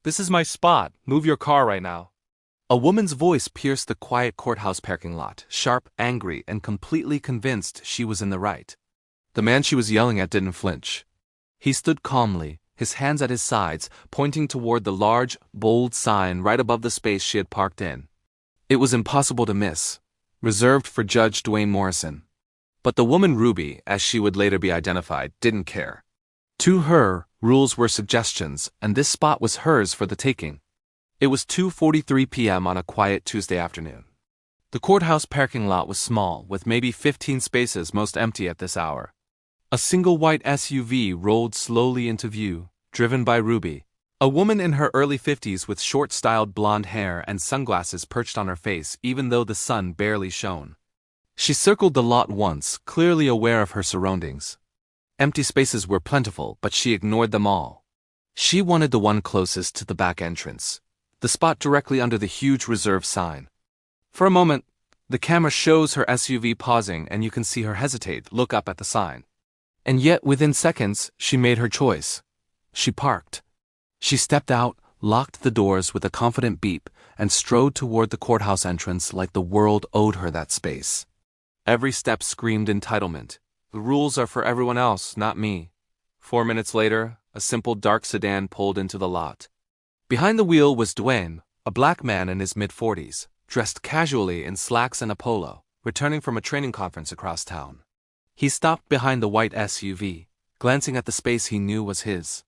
This is my spot. Move your car right now. A woman's voice pierced the quiet courthouse parking lot, sharp, angry, and completely convinced she was in the right. The man she was yelling at didn't flinch. He stood calmly, his hands at his sides, pointing toward the large, bold sign right above the space she had parked in. It was impossible to miss, reserved for Judge Dwayne Morrison. But the woman Ruby, as she would later be identified, didn't care. To her, rules were suggestions, and this spot was hers for the taking. It was 2:43 p.m. on a quiet Tuesday afternoon. The courthouse parking lot was small, with maybe 15 spaces, most empty at this hour. A single white SUV rolled slowly into view, driven by Ruby, a woman in her early 50s with short-styled blonde hair and sunglasses perched on her face even though the sun barely shone. She circled the lot once, clearly aware of her surroundings. Empty spaces were plentiful, but she ignored them all. She wanted the one closest to the back entrance, the spot directly under the huge reserve sign. For a moment, the camera shows her SUV pausing and you can see her hesitate, look up at the sign. And yet within seconds, she made her choice. She parked. She stepped out, locked the doors with a confident beep, and strode toward the courthouse entrance like the world owed her that space. Every step screamed entitlement. The rules are for everyone else, not me. 4 minutes later, a simple dark sedan pulled into the lot. Behind the wheel was Dwayne, a black man in his mid-40s, dressed casually in slacks and a polo, returning from a training conference across town. He stopped behind the white SUV, glancing at the space he knew was his.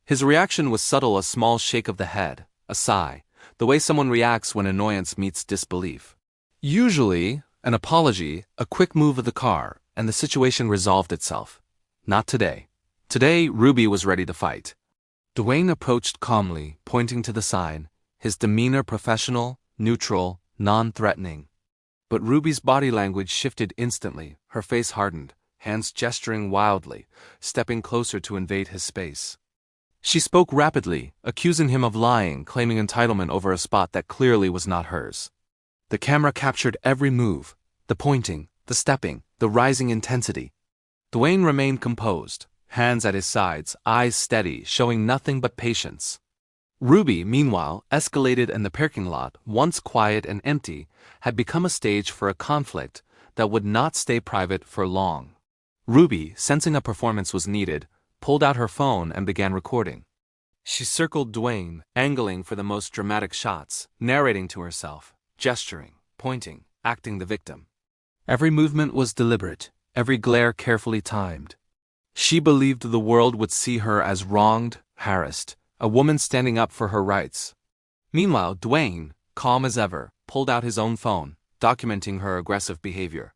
His reaction was subtle, a small shake of the head, a sigh, the way someone reacts when annoyance meets disbelief. Usually, an apology, a quick move of the car, and the situation resolved itself. Not today. Today, Ruby was ready to fight. Dwayne approached calmly, pointing to the sign, his demeanor professional, neutral, non-threatening. But Ruby's body language shifted instantly, her face hardened, hands gesturing wildly, stepping closer to invade his space. She spoke rapidly, accusing him of lying, claiming entitlement over a spot that clearly was not hers. The camera captured every move, the pointing, the stepping, the rising intensity. Dwayne remained composed, hands at his sides, eyes steady, showing nothing but patience. Ruby, meanwhile, escalated, and the parking lot, once quiet and empty, had become a stage for a conflict that would not stay private for long. Ruby, sensing a performance was needed, pulled out her phone and began recording. She circled Dwayne, angling for the most dramatic shots, narrating to herself, gesturing, pointing, acting the victim. Every movement was deliberate, every glare carefully timed. She believed the world would see her as wronged, harassed, a woman standing up for her rights. Meanwhile, Dwayne, calm as ever, pulled out his own phone, documenting her aggressive behavior.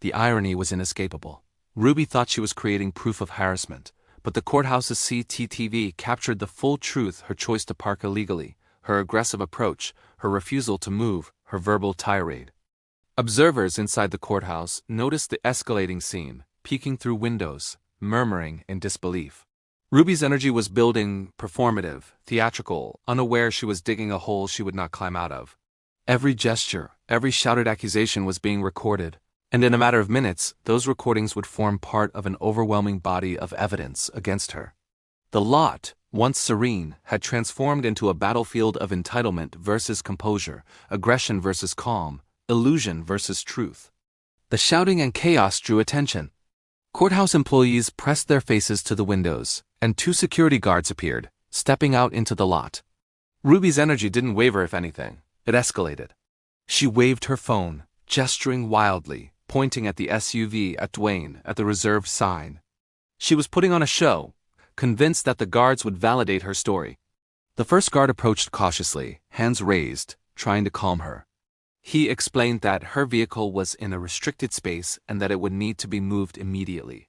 The irony was inescapable. Ruby thought she was creating proof of harassment, but the courthouse's CCTV captured the full truth: her choice to park illegally, her aggressive approach, her refusal to move, her verbal tirade. Observers inside the courthouse noticed the escalating scene, peeking through windows, murmuring in disbelief. Ruby's energy was building, performative, theatrical, unaware she was digging a hole she would not climb out of. Every gesture, every shouted accusation was being recorded, and in a matter of minutes, those recordings would form part of an overwhelming body of evidence against her. The lot, once serene, had transformed into a battlefield of entitlement versus composure, aggression versus calm, illusion versus truth. The shouting and chaos drew attention. Courthouse employees pressed their faces to the windows, and 2 security guards appeared, stepping out into the lot. Ruby's energy didn't waver. If anything, it escalated. She waved her phone, gesturing wildly, pointing at the SUV, at Dwayne, at the reserved sign. She was putting on a show, convinced that the guards would validate her story. The first guard approached cautiously, hands raised, trying to calm her. He explained that her vehicle was in a restricted space and that it would need to be moved immediately.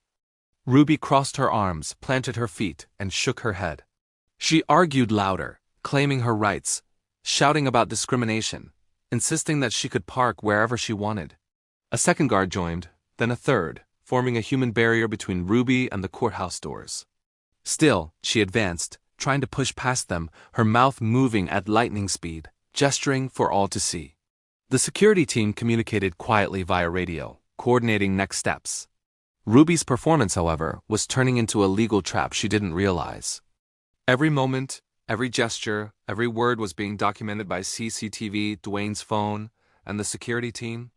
Ruby crossed her arms, planted her feet, and shook her head. She argued louder, claiming her rights, shouting about discrimination, insisting that she could park wherever she wanted. A second guard joined, then a third, forming a human barrier between Ruby and the courthouse doors. Still, she advanced, trying to push past them, her mouth moving at lightning speed, gesturing for all to see. The security team communicated quietly via radio, coordinating next steps. Ruby's performance, however, was turning into a legal trap she didn't realize. Every moment, Every gesture, every word was being documented by CCTV, Dwayne's phone, and the security team.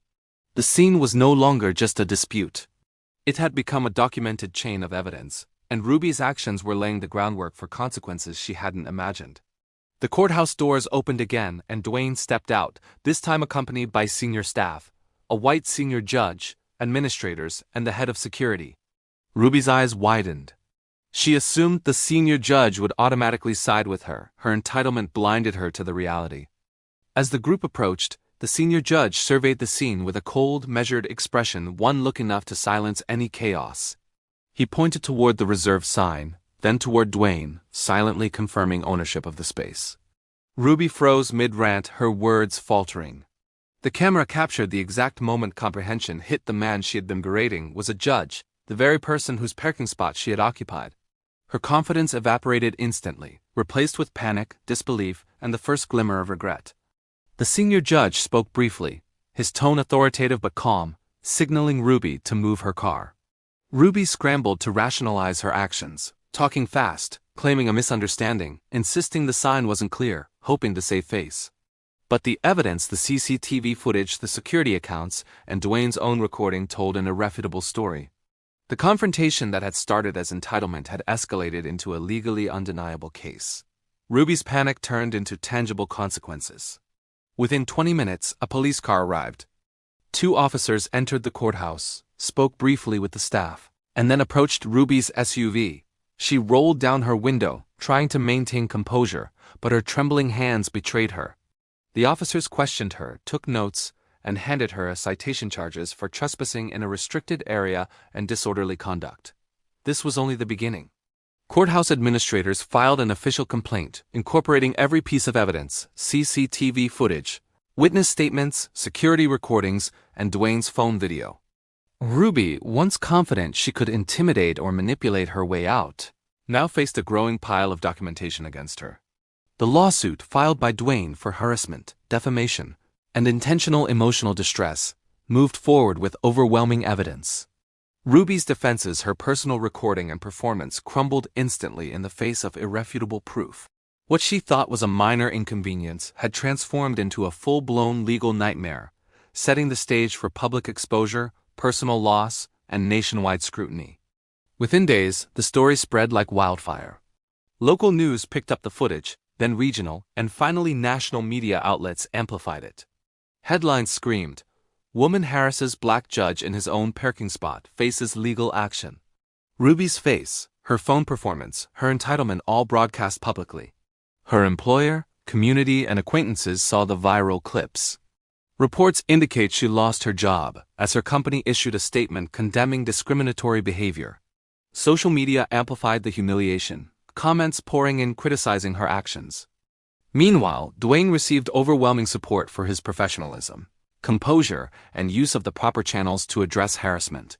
The scene was no longer just a dispute. It had become a documented chain of evidence, and Ruby's actions were laying the groundwork for consequences she hadn't imagined. The courthouse doors opened again, and Dwayne stepped out, this time accompanied by senior staff, a white senior judge, administrators, and the head of security. Ruby's eyes widened. She assumed the senior judge would automatically side with her. Her entitlement blinded her to the reality. As the group approached, the senior judge surveyed the scene with a cold, measured expression, one look enough to silence any chaos. He pointed toward the reserve sign, then toward Dwayne, silently confirming ownership of the space. Ruby froze mid-rant, her words faltering. The camera captured the exact moment comprehension hit the man she had been berating was a judge, the very person whose parking spot she had occupied. Her confidence evaporated instantly, replaced with panic, disbelief, and the first glimmer of regret. The senior judge spoke briefly, his tone authoritative but calm, signaling Ruby to move her car. Ruby scrambled to rationalize her actions, talking fast, claiming a misunderstanding, insisting the sign wasn't clear, hoping to save face. But the evidence, the CCTV footage, the security accounts, and Dwayne's own recording told an irrefutable story. The confrontation that had started as entitlement had escalated into a legally undeniable case. Ruby's panic turned into tangible consequences. Within 20 minutes, a police car arrived. 2 officers entered the courthouse, spoke briefly with the staff, and then approached Ruby's SUV. She rolled down her window, trying to maintain composure, but her trembling hands betrayed her. The officers questioned her, took notes, and handed her citation charges for trespassing in a restricted area and disorderly conduct. This was only the beginning. Courthouse administrators filed an official complaint, incorporating every piece of evidence, CCTV footage, witness statements, security recordings, and Dwayne's phone video. Ruby, once confident she could intimidate or manipulate her way out, now faced a growing pile of documentation against her. The lawsuit filed by Dwayne for harassment, defamation, and intentional emotional distress moved forward with overwhelming evidence. Ruby's defenses, her personal recording and performance crumbled instantly in the face of irrefutable proof. What she thought was a minor inconvenience had transformed into a full-blown legal nightmare, setting the stage for public exposure, personal loss, and nationwide scrutiny. Within days, the story spread like wildfire. Local news picked up the footage, then regional, and finally national media outlets amplified it. Headlines screamed, "Woman harasses black judge in his own parking spot, faces legal action." Ruby's face, her phone performance, her entitlement all broadcast publicly. Her employer, community, and acquaintances saw the viral clips. Reports indicate she lost her job, as her company issued a statement condemning discriminatory behavior. Social media amplified the humiliation, comments pouring in criticizing her actions. Meanwhile, Dwayne received overwhelming support for his professionalism, composure, and use of the proper channels to address harassment.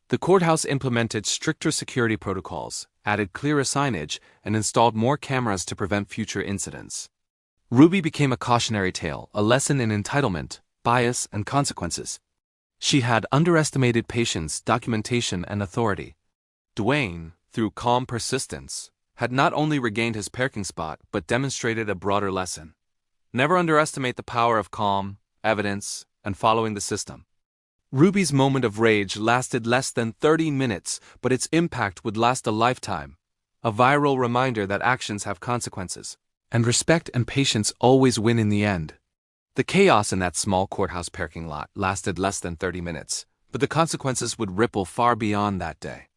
The courthouse implemented stricter security protocols, added clearer signage, and installed more cameras to prevent future incidents. Ruby became a cautionary tale, a lesson in entitlement, bias, and consequences. She had underestimated patience, documentation, and authority. Dwayne, through calm persistence, had not only regained his parking spot but demonstrated a broader lesson. Never underestimate the power of calm, evidence, and following the system. Ruby's moment of rage lasted less than 30 minutes, but its impact would last a lifetime. A viral reminder that actions have consequences, and respect and patience always win in the end. The chaos in that small courthouse parking lot lasted less than 30 minutes, but the consequences would ripple far beyond that day.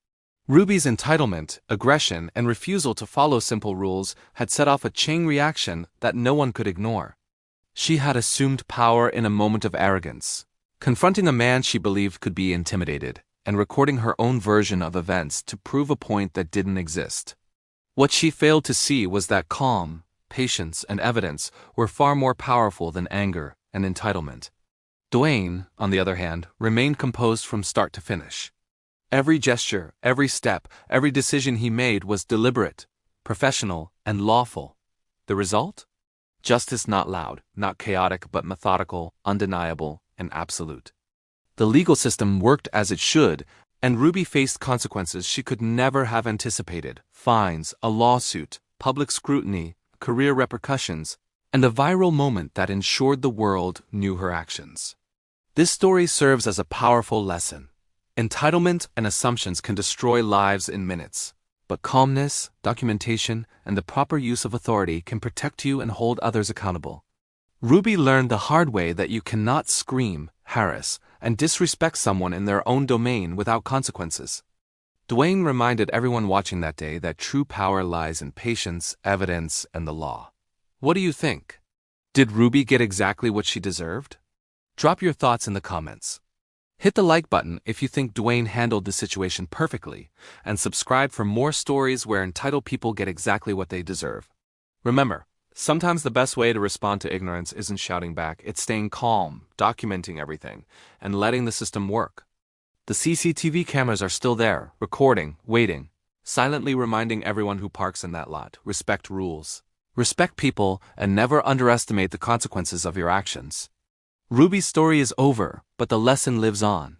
Ruby's entitlement, aggression, and refusal to follow simple rules had set off a chain reaction that no one could ignore. She had assumed power in a moment of arrogance, confronting a man she believed could be intimidated, and recording her own version of events to prove a point that didn't exist. What she failed to see was that calm, patience, and evidence were far more powerful than anger and entitlement. Dwayne, on the other hand, remained composed from start to finish. Every gesture, every step, every decision he made was deliberate, professional, and lawful. The result? Justice not loud, not chaotic, but methodical, undeniable, and absolute. The legal system worked as it should, and Ruby faced consequences she could never have anticipated: fines, a lawsuit, public scrutiny, career repercussions, and the viral moment that ensured the world knew her actions. This story serves as a powerful lesson. Entitlement and assumptions can destroy lives in minutes, but calmness, documentation, and the proper use of authority can protect you and hold others accountable. Ruby learned the hard way that you cannot scream, harass, and disrespect someone in their own domain without consequences. Dwayne reminded everyone watching that day that true power lies in patience, evidence, and the law. What do you think? Did Ruby get exactly what she deserved? Drop your thoughts in the comments. Hit the like button if you think Dwayne handled the situation perfectly, and subscribe for more stories where entitled people get exactly what they deserve. Remember, sometimes the best way to respond to ignorance isn't shouting back, it's staying calm, documenting everything, and letting the system work. The CCTV cameras are still there, recording, waiting, silently reminding everyone who parks in that lot, respect rules. Respect people and never underestimate the consequences of your actions. Ruby's story is over, but the lesson lives on.